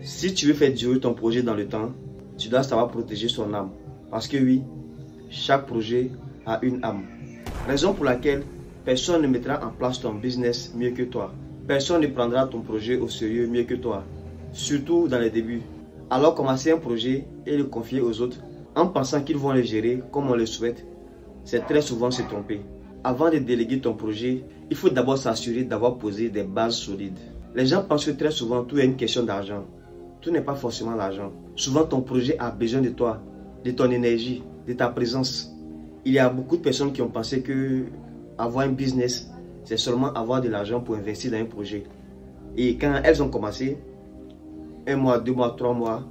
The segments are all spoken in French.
Si tu veux faire durer ton projet dans le temps, tu dois savoir protéger son âme. Parce que oui, chaque projet a une âme. Raison pour laquelle personne ne mettra en place ton business mieux que toi. Personne ne prendra ton projet au sérieux mieux que toi. Surtout dans les débuts. Alors commencer un projet et le confier aux autres en pensant qu'ils vont le gérer comme on le souhaite, c'est très souvent se tromper. Avant de déléguer ton projet, il faut d'abord s'assurer d'avoir posé des bases solides. Les gens pensent que très souvent tout est une question d'argent. Tout n'est pas forcément l'argent. Souvent ton projet a besoin de toi, de ton énergie, de ta présence. Il y a beaucoup de personnes qui ont pensé que avoir un business, c'est seulement avoir de l'argent pour investir dans un projet. Et quand elles ont commencé, 1 mois, 2 mois, 3 mois,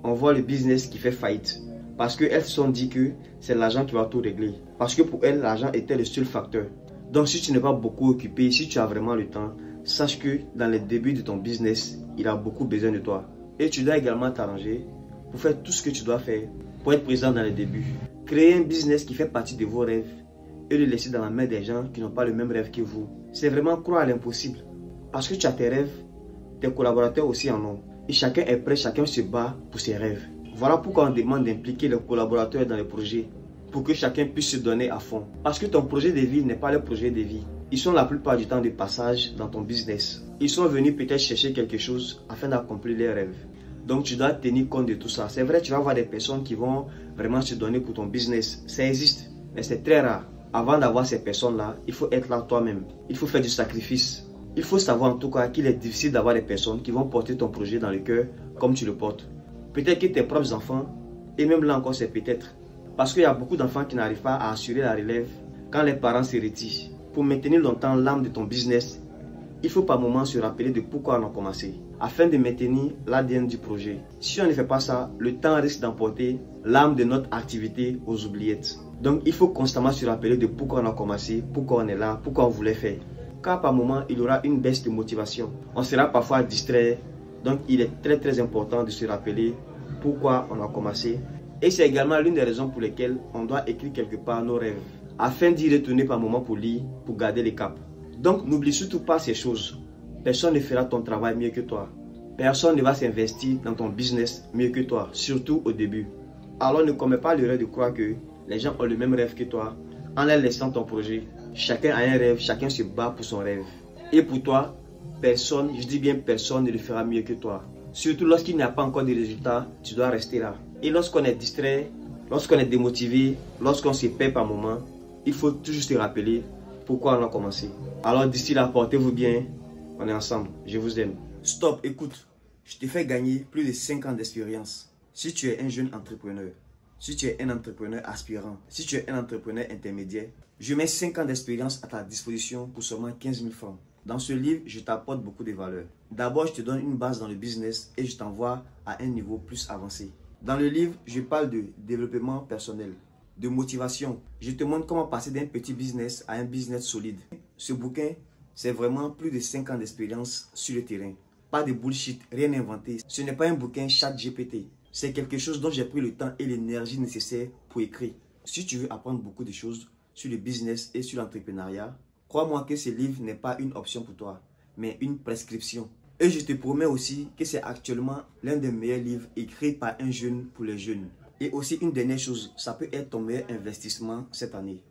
on voit le business qui fait faillite. Parce qu'elles se sont dit que c'est l'argent qui va tout régler. Parce que pour elles, l'argent était le seul facteur. Donc si tu n'es pas beaucoup occupé, si tu as vraiment le temps, sache que dans les débuts de ton business, il a beaucoup besoin de toi. Et tu dois également t'arranger pour faire tout ce que tu dois faire pour être présent dans les débuts. Créer un business qui fait partie de vos rêves et le laisser dans la main des gens qui n'ont pas le même rêve que vous. C'est vraiment croire à l'impossible. Parce que tu as tes rêves, tes collaborateurs aussi en ont. Et chacun est prêt, chacun se bat pour ses rêves. Voilà pourquoi on demande d'impliquer les collaborateurs dans les projets, pour que chacun puisse se donner à fond. Parce que ton projet de vie n'est pas le projet de vie. Ils sont la plupart du temps de passage dans ton business. Ils sont venus peut-être chercher quelque chose afin d'accomplir leurs rêves. Donc tu dois tenir compte de tout ça. C'est vrai, tu vas avoir des personnes qui vont vraiment se donner pour ton business. Ça existe, mais c'est très rare. Avant d'avoir ces personnes-là, il faut être là toi-même. Il faut faire du sacrifice. Il faut savoir en tout cas qu'il est difficile d'avoir des personnes qui vont porter ton projet dans le cœur comme tu le portes. Peut-être que tes propres enfants, et même là encore c'est peut-être. Parce qu'il y a beaucoup d'enfants qui n'arrivent pas à assurer la relève quand les parents se retirent. Pour maintenir longtemps l'âme de ton business, il faut par moment se rappeler de pourquoi on a commencé, afin de maintenir l'ADN du projet. Si on ne fait pas ça, le temps risque d'emporter l'âme de notre activité aux oubliettes. Donc il faut constamment se rappeler de pourquoi on a commencé, pourquoi on est là, pourquoi on voulait faire. Car par moment, il y aura une baisse de motivation. On sera parfois distrait. Donc il est très important de se rappeler pourquoi on a commencé. Et c'est également l'une des raisons pour lesquelles on doit écrire quelque part nos rêves, afin d'y retourner par moment pour lire, pour garder les caps. Donc n'oublie surtout pas ces choses. Personne ne fera ton travail mieux que toi. Personne ne va s'investir dans ton business mieux que toi, surtout au début. Alors ne commets pas l'erreur de croire que les gens ont le même rêve que toi en leur laissant ton projet. Chacun a un rêve, chacun se bat pour son rêve. Et pour toi, personne, je dis bien personne, ne le fera mieux que toi. Surtout lorsqu'il n'y a pas encore de résultats, tu dois rester là. Et lorsqu'on est distrait, lorsqu'on est démotivé, lorsqu'on se perd par moment, il faut toujours se rappeler pourquoi on a commencé. Alors d'ici là, portez-vous bien, on est ensemble, je vous aime. Stop, écoute, je te fais gagner plus de 5 ans d'expérience. Si tu es un jeune entrepreneur, si tu es un entrepreneur aspirant, si tu es un entrepreneur intermédiaire, je mets 5 ans d'expérience à ta disposition pour seulement 15 000 francs. Dans ce livre, je t'apporte beaucoup de valeurs. D'abord, je te donne une base dans le business et je t'envoie à un niveau plus avancé. Dans le livre, je parle de développement personnel, de motivation. Je te montre comment passer d'un petit business à un business solide. Ce bouquin, c'est vraiment plus de 5 ans d'expérience sur le terrain. Pas de bullshit, rien inventé. Ce n'est pas un bouquin ChatGPT. C'est quelque chose dont j'ai pris le temps et l'énergie nécessaire pour écrire. Si tu veux apprendre beaucoup de choses sur le business et sur l'entrepreneuriat, crois-moi que ce livre n'est pas une option pour toi, mais une prescription. Et je te promets aussi que c'est actuellement l'un des meilleurs livres écrits par un jeune pour les jeunes. Et aussi une dernière chose, ça peut être ton meilleur investissement cette année.